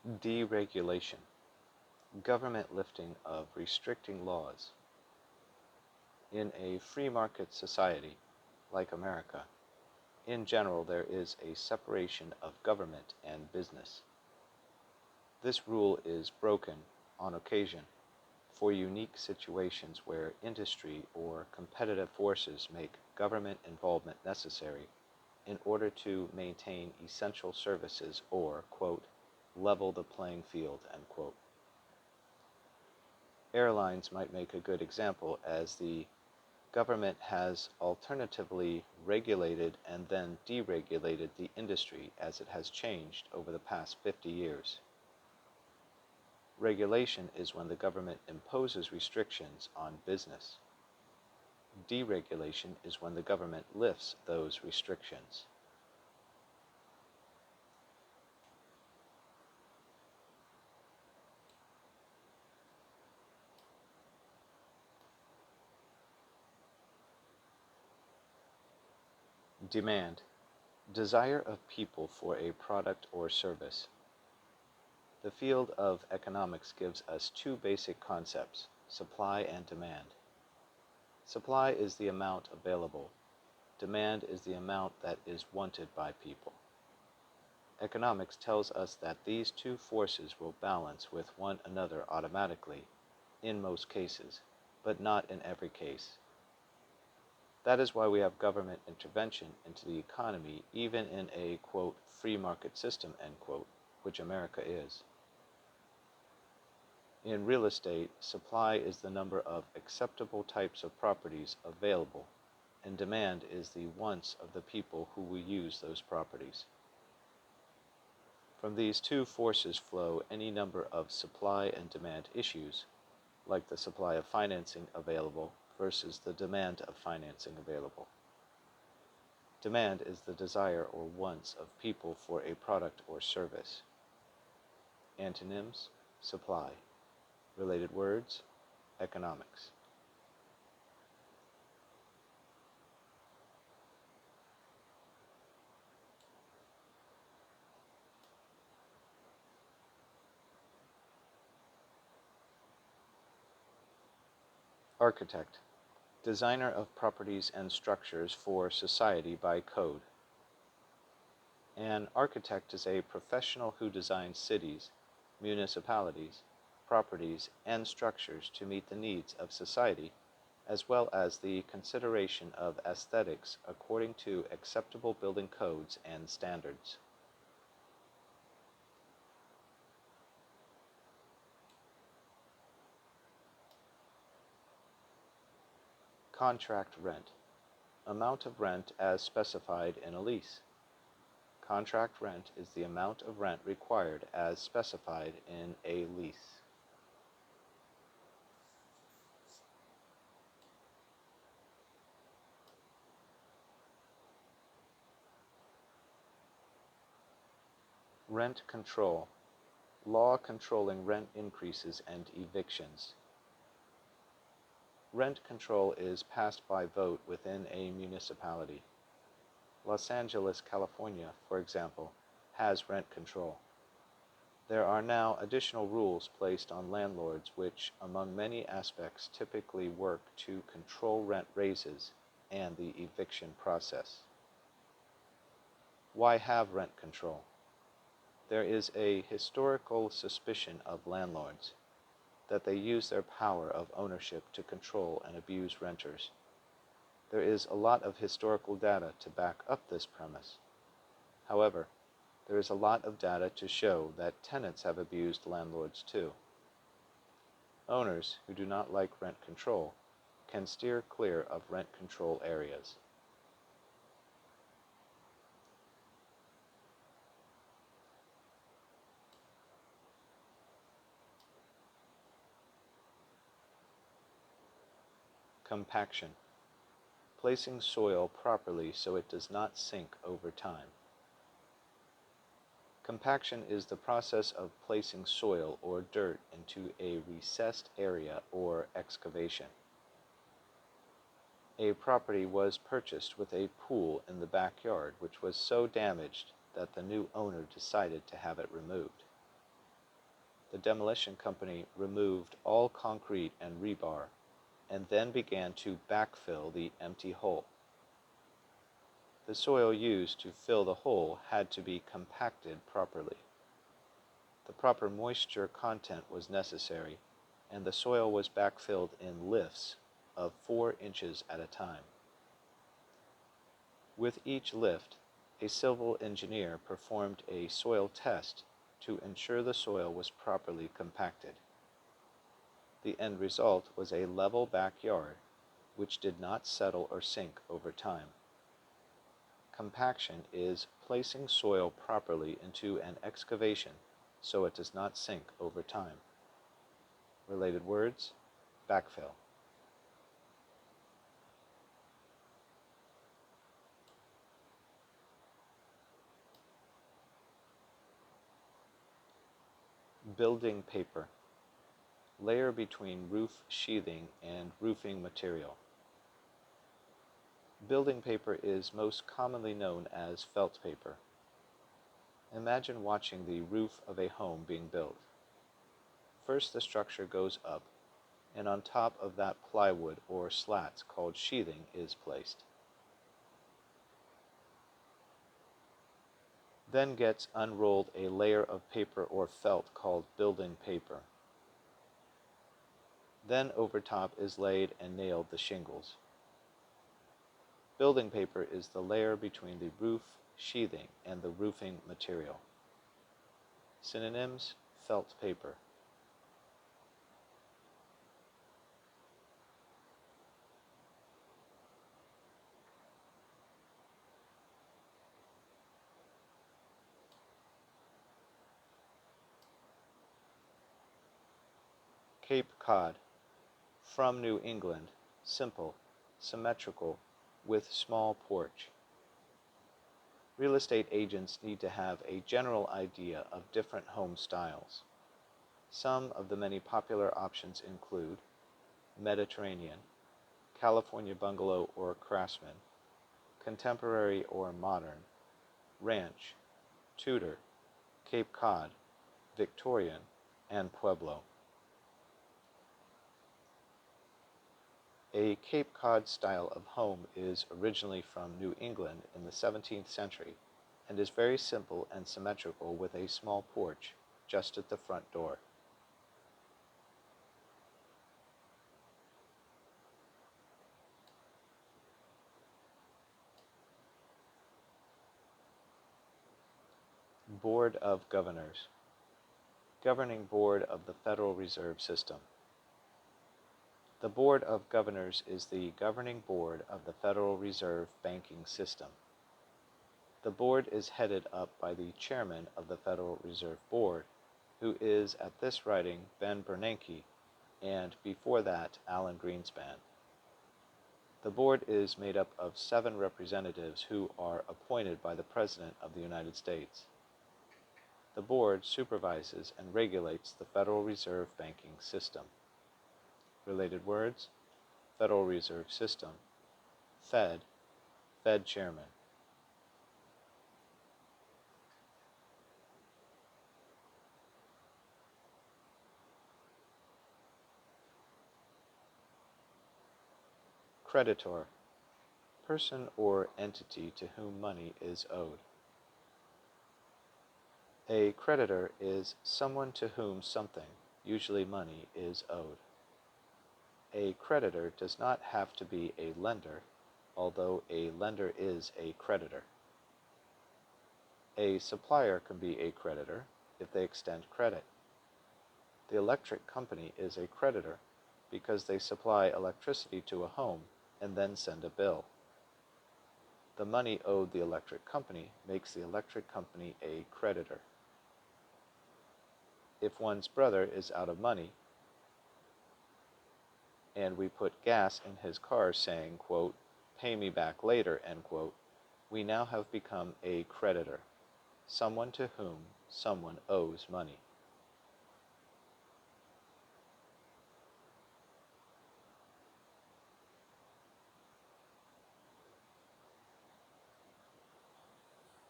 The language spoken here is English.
Deregulation, government lifting of restricting laws. In a free market society, like America, in general there is a separation of government and business. This rule is broken, on occasion, for unique situations where industry or competitive forces make government involvement necessary in order to maintain essential services or, quote, level the playing field, end quote. Airlines might make a good example, as the government has alternatively regulated and then deregulated the industry as it has changed over the past 50 years. Regulation is when the government imposes restrictions on business. Deregulation is when the government lifts those restrictions. Demand, desire of people for a product or service. The field of economics gives us two basic concepts, supply and demand. Supply is the amount available. Demand is the amount that is wanted by people. Economics tells us that these two forces will balance with one another automatically, in most cases, but not in every case. That is why we have government intervention into the economy even in a, quote, free market system, end quote, which America is. In real estate, supply is the number of acceptable types of properties available, and demand is the wants of the people who will use those properties. From these two forces flow any number of supply and demand issues, like the supply of financing available versus the demand of financing available. Demand is the desire or wants of people for a product or service. Antonyms: supply. Related words: economics. Architect, designer of properties and structures for society by code. An architect is a professional who designs cities, municipalities, properties, and structures to meet the needs of society, as well as the consideration of aesthetics according to acceptable building codes and standards. Contract rent, amount of rent as specified in a lease. Contract rent is the amount of rent required as specified in a lease. Rent control, law controlling rent increases and evictions. Rent control is passed by vote within a municipality. Los Angeles, California, for example, has rent control. There are now additional rules placed on landlords which, among many aspects, typically work to control rent raises and the eviction process. Why have rent control? There is a historical suspicion of landlords that they use their power of ownership to control and abuse renters. There is a lot of historical data to back up this premise. However, there is a lot of data to show that tenants have abused landlords too. Owners who do not like rent control can steer clear of rent control areas. Compaction, placing soil properly so it does not sink over time. Compaction is the process of placing soil or dirt into a recessed area or excavation. A property was purchased with a pool in the backyard which was so damaged that the new owner decided to have it removed. The demolition company removed all concrete and rebar and then began to backfill the empty hole. The soil used to fill the hole had to be compacted properly. The proper moisture content was necessary, and the soil was backfilled in lifts of 4 inches at a time. With each lift, a civil engineer performed a soil test to ensure the soil was properly compacted. The end result was a level backyard, which did not settle or sink over time. Compaction is placing soil properly into an excavation so it does not sink over time. Related words: backfill. Building paper. Layer between roof sheathing and roofing material. Building paper is most commonly known as felt paper. Imagine watching the roof of a home being built. First, the structure goes up, and on top of that plywood or slats called sheathing is placed. Then gets unrolled a layer of paper or felt called building paper. Then over top is laid and nailed the shingles. Building paper is the layer between the roof sheathing and the roofing material. Synonyms: felt paper. Cape Cod. From New England, simple, symmetrical, with small porch. Real estate agents need to have a general idea of different home styles. Some of the many popular options include Mediterranean, California bungalow or craftsman, contemporary or modern, ranch, Tudor, Cape Cod, Victorian, and Pueblo. A Cape Cod style of home is originally from New England in the 17th century and is very simple and symmetrical with a small porch just at the front door. Board of Governors. Governing Board of the Federal Reserve System. The Board of Governors is the governing board of the Federal Reserve banking system. The board is headed up by the chairman of the Federal Reserve Board, who is at this writing Ben Bernanke, and before that Alan Greenspan. The board is made up of 7 representatives who are appointed by the President of the United States. The board supervises and regulates the Federal Reserve banking system. Related words: Federal Reserve System, Fed, Fed Chairman. Creditor. Person or entity to whom money is owed. A creditor is someone to whom something, usually money, is owed. A creditor does not have to be a lender, although a lender is a creditor. A supplier can be a creditor if they extend credit. The electric company is a creditor because they supply electricity to a home and then send a bill. The money owed the electric company makes the electric company a creditor. If one's brother is out of money, and we put gas in his car saying, quote, "Pay me back later," end quote, we now have become a creditor, someone to whom someone owes money.